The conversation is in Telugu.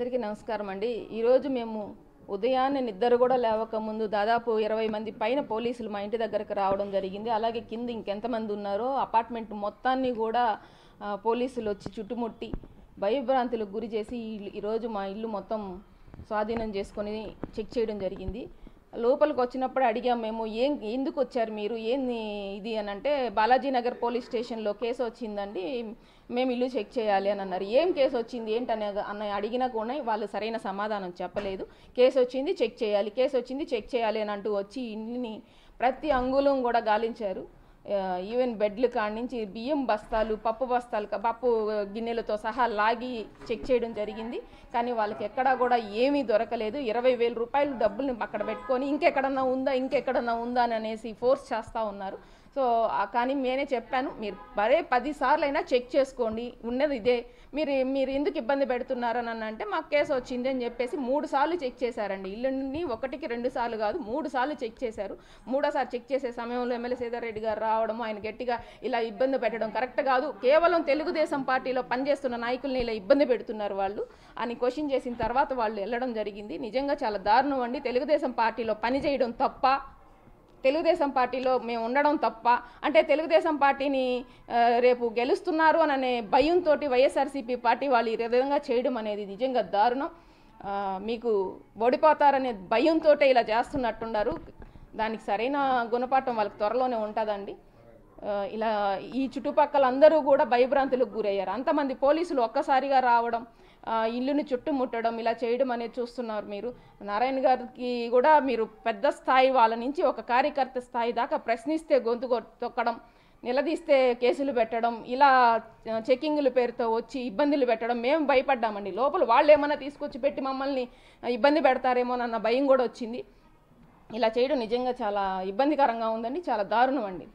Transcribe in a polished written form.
అందరికీ నమస్కారం అండి. ఈరోజు మేము ఉదయాన్నే నిద్ర కూడా లేవక ముందు దాదాపు 20 మంది పైన పోలీసులు మా ఇంటి దగ్గరకు రావడం జరిగింది. అలాగే కింద ఇంకెంతమంది ఉన్నారో అపార్ట్మెంట్ మొత్తాన్ని కూడా పోలీసులు వచ్చి చుట్టుముట్టి భయభ్రాంతులకు గురి చేసి ఈరోజు మా ఇల్లు మొత్తం స్వాధీనం చేసుకొని చెక్ చేయడం జరిగింది. లోపలికి వచ్చినప్పుడు అడిగాం మేము, ఎందుకు వచ్చారు మీరు, ఏంది ఇది అని అంటే, బాలాజీ నగర్ పోలీస్ స్టేషన్లో కేసు వచ్చిందండి, మేము ఇల్లు చెక్ చేయాలి అని అన్నారు. ఏం కేసు వచ్చింది ఏంటనే అడిగినా కూడా వాళ్ళు సరైన సమాధానం చెప్పలేదు. కేసు వచ్చింది చెక్ చేయాలి, కేసు వచ్చింది చెక్ చేయాలి అని అంటూ వచ్చి ఇంటిని ప్రతి అంగుళం కూడా గాలించారు. ఈవెన్ బెడ్లు కాడి నుంచి బియ్యం బస్తాలు, పప్పు గిన్నెలతో సహా లాగి చెక్ చేయడం జరిగింది. కానీ వాళ్ళకి ఎక్కడా కూడా ఏమీ దొరకలేదు. 20,000 రూపాయలు డబ్బుల్ని అక్కడ పెట్టుకొని ఇంకెక్కడన్నా ఉందా అని అనేసి ఫోర్స్ చేస్తూ ఉన్నారు. సో కానీ నేనే చెప్పాను, మీరు 10 సార్లు అయినా చెక్ చేసుకోండి, ఉన్నది ఇదే, మీరు ఎందుకు ఇబ్బంది పెడుతున్నారని అంటే, మాకు కేసు వచ్చింది అని చెప్పేసి 3 సార్లు చెక్ చేశారండి. ఇల్లుని 1కి 2 సార్లు కాదు 3 సార్లు చెక్ చేశారు. 3వ చెక్ చేసే సమయంలో ఎమ్మెల్యే సీతారెడ్డి గారు రావడం, ఆయన గట్టిగా ఇలా ఇబ్బంది పెట్టడం కరెక్ట్ కాదు, కేవలం తెలుగుదేశం పార్టీలో పనిచేస్తున్న నాయకుల్ని ఇలా ఇబ్బంది పెడుతున్నారు వాళ్ళు అని క్వశ్చన్ చేసిన తర్వాత వాళ్ళు వెళ్ళడం జరిగింది. నిజంగా చాలా దారుణం అండి. తెలుగుదేశం పార్టీలో పనిచేయడం తప్ప, తెలుగుదేశం పార్టీలో మేము ఉండడం తప్ప, అంటే తెలుగుదేశం పార్టీని రేపు గెలుస్తున్నారు అనే భయంతో వైఎస్ఆర్సీపీ పార్టీ వాళ్ళు ఈ విధంగా చేయడం అనేది నిజంగా దారుణం. మీకు ఓడిపోతారనే భయంతో ఇలా చేస్తున్నట్టున్నారు. దానికి సరైన గుణపాఠం వాళ్ళకి త్వరలోనే ఉంటుందండి. ఇలా ఈ చుట్టుపక్కల అందరూ కూడా భయభ్రాంతులకు గురయ్యారు. అంతమంది పోలీసులు ఒక్కసారిగా రావడం, ఇల్లుని చుట్టుముట్టడం, ఇలా చేయడం అనేది చూస్తున్నారు మీరు. నారాయణ గారికి కూడా మీరు పెద్ద స్థాయి వాళ్ళ నుంచి ఒక కార్యకర్త స్థాయి దాకా ప్రశ్నిస్తే గొంతు తొక్కడం, నిలదీస్తే కేసులు పెట్టడం, ఇలా చెకింగ్ల పేరుతో వచ్చి ఇబ్బందులు పెట్టడం, మేము భయపడ్డామండి. లోపల వాళ్ళు ఏమన్నా తీసుకొచ్చి పెట్టి మమ్మల్ని ఇబ్బంది పెడతారేమోనన్న భయం కూడా వచ్చింది. ఇలా చేయడం నిజంగా చాలా ఇబ్బందికరంగా ఉందండి, చాలా దారుణం అండి.